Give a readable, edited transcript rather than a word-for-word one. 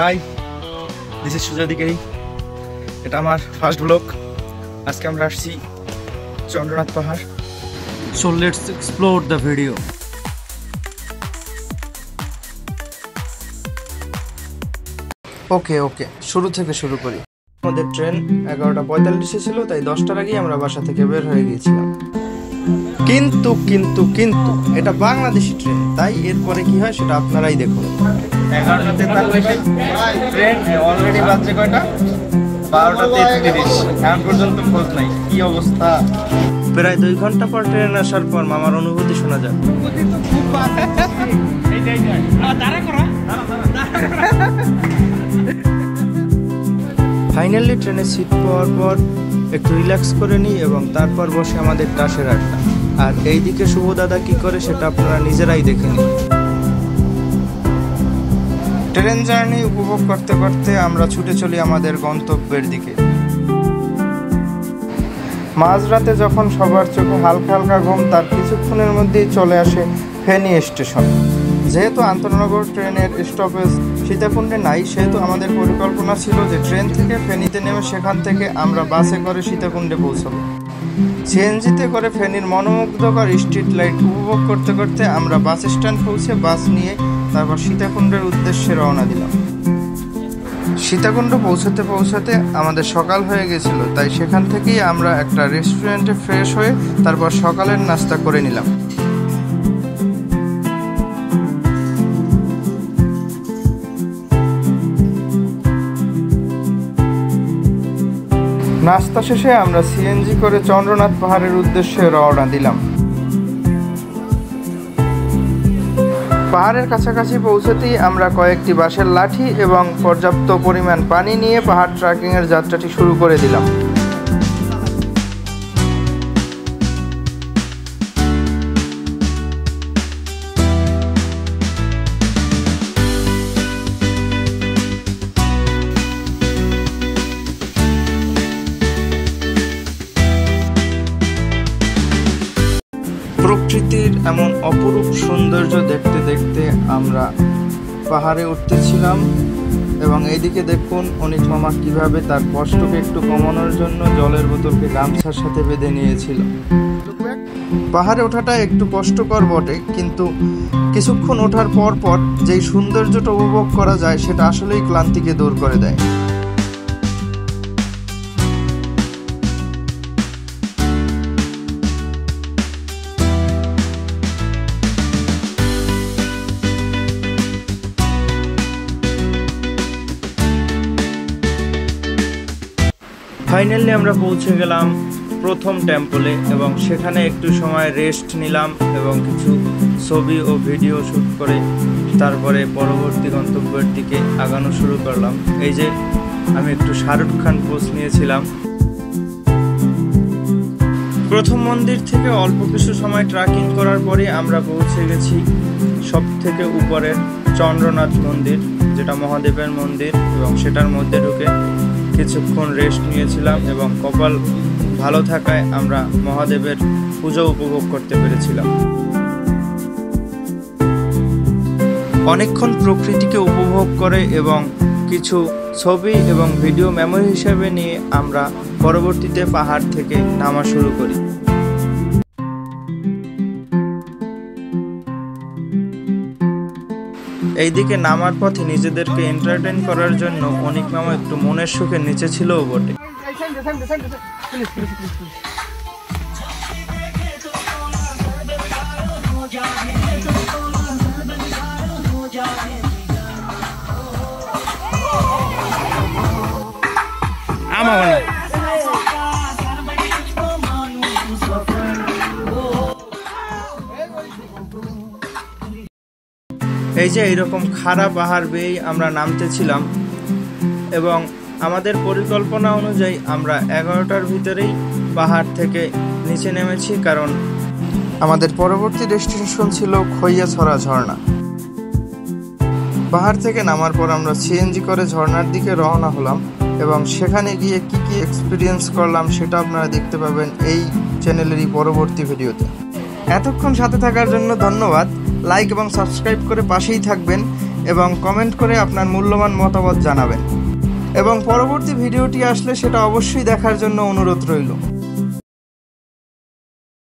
High, this is Sujoy অধিকারী। এটা আমার first blog. আজকে আমরা আসছি চন্দ্রনাথ পাহাড়। So let's explore the video. ওকে শুরু থেকে শুরু করি। আমাদের ট্রেন 11:45 ছিল, তাই 10টার আগেই আমরা বাসা থেকে বের হয়ে গিয়েছিলাম। কিন্তু কিন্তু কিন্তু এটা বাংলাদেশি ট্রেন, তাই এরপরে কি হয় সেটা আপনারাই দেখুন। 11:43 ট্রেন অলরেডি বাজছে কয়টা? 12:33। এখন পর্যন্ত খোঁজ নাই, কি অবস্থা। প্রায় 2 ঘন্টা পর ট্রেন আসার পর মামার অনুভূতি শোনা যায়। ফাইনালি ট্রেনের সিট পাওয়ার পর একটু রিল্যাক্স করে নিই এবং তারপর বসে আমাদের টাসের আড্ডা। আর এইদিকে শুভ দাদা কি করে সেটা আপনারা নিজেরাই দেখে নিন। ট্রেন জার্নি উপভোগ করতে করতে আমরা ছুটে চলি আমাদের গন্তব্যের দিকে। মাঝরাতে যখন সবার চোখে হালকা হালকা ঘুম, তার কিছুক্ষণের মধ্যেই চলে আসে ফেনী স্টেশন। যেহেতু আন্তনগর ট্রেনের স্টপেজ সীতাকুণ্ডে নাই, সেহেতু আমাদের পরিকল্পনা ছিল যে ট্রেন থেকে ফেনীতে নেমে সেখান থেকে আমরা বাসে করে সীতাকুণ্ডে পৌঁছাবো। সিএনজিতে করে ফেনীর মনোমুগ্ধকর স্ট্রিট লাইট উপভোগ করতে করতে আমরা বাস স্ট্যান্ড পৌঁছে বাস নিয়ে তারপর সীতাকুণ্ডের উদ্দেশ্যে রওনা দিলাম। সীতাকুণ্ড পৌঁছাতে পৌঁছাতে আমাদের সকাল হয়ে গেছিল, তাই সেখান থেকেই আমরা একটা রেস্টুরেন্টে ফ্রেশ হয়ে তারপর সকালের নাস্তা করে নিলাম। নাস্তা শেষে আমরা সিএনজি করে চন্দ্রনাথ পাহাড়ের উদ্দেশ্যে রওনা দিলাম। পাহাড়ের কাছাকাছি পৌঁছাতেই আমরা কয়েকটি বাঁশের লাঠি এবং পর্যাপ্ত পরিমাণ পানি নিয়ে পাহাড় ট্রেকিংয়ের যাত্রাটি শুরু করে দিলাম। প্রকৃতির এমন অপরূপ সৌন্দর্য দেখতে দেখতে আমরা পাহাড়ে উঠতেছিলাম এবং এইদিকে দেখুন অনিক মামা কিভাবে তার কষ্টকে একটু কমানোর জন্য জলের বোতলকে গামছার সাথে বেঁধে নিয়েছিল। পাহাড়ে ওঠাটা একটু কষ্টকর বটে, কিন্তু কিছুক্ষণ ওঠার পর পর যেই সৌন্দর্যটা উপভোগ করা যায় সেটা আসলেই ক্লান্তিকে দূর করে দেয়। ফাইনালি আমরা পৌঁছে গেলাম প্রথম টেম্পলে এবং সেখানে একটু সময় রেস্ট নিলাম এবং কিছু ছবি ও ভিডিও শ্যুট করে তারপরে পরবর্তী গন্তব্যের দিকে আগানো শুরু করলাম। এই যে আমি একটু শাহরুখ খান পোজ নিয়েছিলাম। প্রথম মন্দির থেকে অল্প কিছু সময় ট্রেকিং করার পরে আমরা পৌঁছে গেছি সব থেকে উপরের চন্দ্রনাথ মন্দির, যেটা মহাদেবের মন্দির, এবং সেটার মধ্যে ঢুকে কিছুক্ষণ রেস্ট নিয়েছিলাম এবং কপাল ভালো থাকায় আমরা মহাদেবের পুজো উপভোগ করতে পেরেছিলাম। অনেকক্ষণ প্রকৃতিকে উপভোগ করে এবং কিছু ছবি এবং ভিডিও মেমোরি হিসেবে নিয়ে আমরা পরবর্তীতে পাহাড় থেকে নামা শুরু করি। এইদিকে নামার পথে নিজেদেরকে এন্টারটেইন করার জন্য অনিক মামা একটু মনের সুখে নিচে ছিলও বটে। এই যে এইরকম খাড়া পাহাড় বেয়েই আমরা নামতেছিলাম এবং আমাদের পরিকল্পনা অনুযায়ী আমরা 11টার ভিতরেই পাহাড় থেকে নিচে নেমেছি, কারণ আমাদের পরবর্তী ডেস্টিনেশন ছিল খৈয়াছড়া ঝর্ণা। পাহাড় থেকে নামার পর আমরা সিএনজি করে ঝর্ণার দিকে রওনা হলাম এবং সেখানে গিয়ে কি কি এক্সপিরিয়েন্স করলাম সেটা আপনারা দেখতে পাবেন এই চ্যানেলেরই পরবর্তী ভিডিওতে। এতক্ষণ সাথে থাকার জন্য ধন্যবাদ। লাইক এবং সাবস্ক্রাইব করে পাশেই থাকবেন এবং কমেন্ট করে আপনার মূল্যবান মতামত জানাবেন এবং পরবর্তী ভিডিওটি আসলে সেটা অবশ্যই দেখার জন্য অনুরোধ রইল।